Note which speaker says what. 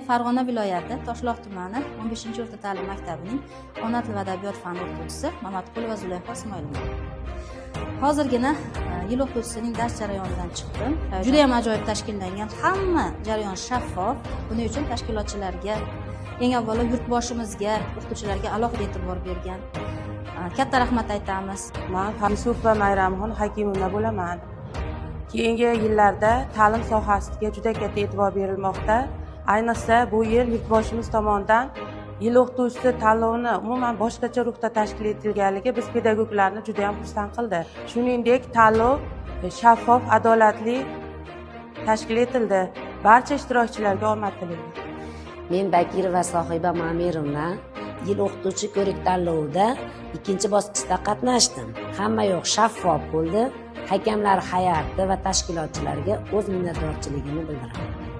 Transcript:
Speaker 1: Farg'ona viloyati Toshloq tumani 15-o'rta ta'lim maktabining ona tili va adabiyot fani o'qituvchisi Mamatqulova Zulayho Ismoilova. Hozirgina yil o'qituvchisining dars jarayonidan chiqdim. Juda ham ajoyib tashkillangan, hamma jarayon shaffof. Buning uchun tashkilotchilarga, eng avvalo yurtboshimizga, o'qituvchilarga alohida e'tibor bergan. Katta rahmat aytamiz.
Speaker 2: Men Hamsupova Mayramxon Hakimova bo'laman. Keyingi yillarda ta'lim sohasiga juda katta e'tibor berilmoqda. Ayniqsa bu yil yurtboshimiz tomonidan yil o'qituvchisi tanlovini umuman boshqacha ruhda tashkil etilganligi biz pedagoglarni juda ham xursand qildi. Shuningdek, tanlov shaffof, adolatli tashkil etildi. Barcha ishtirokchilarga omad tilayman.
Speaker 3: Men Bakirova Sohiba Ma'mirovna yil o'qituvchi ko'rik tanlovida 2-bosqichda qatnashdim. Hamma yoq shaffof bo'ldi. Hakamlar hay'ati va tashkilotchilarga o'z minnatdorchiligimni bildiraman.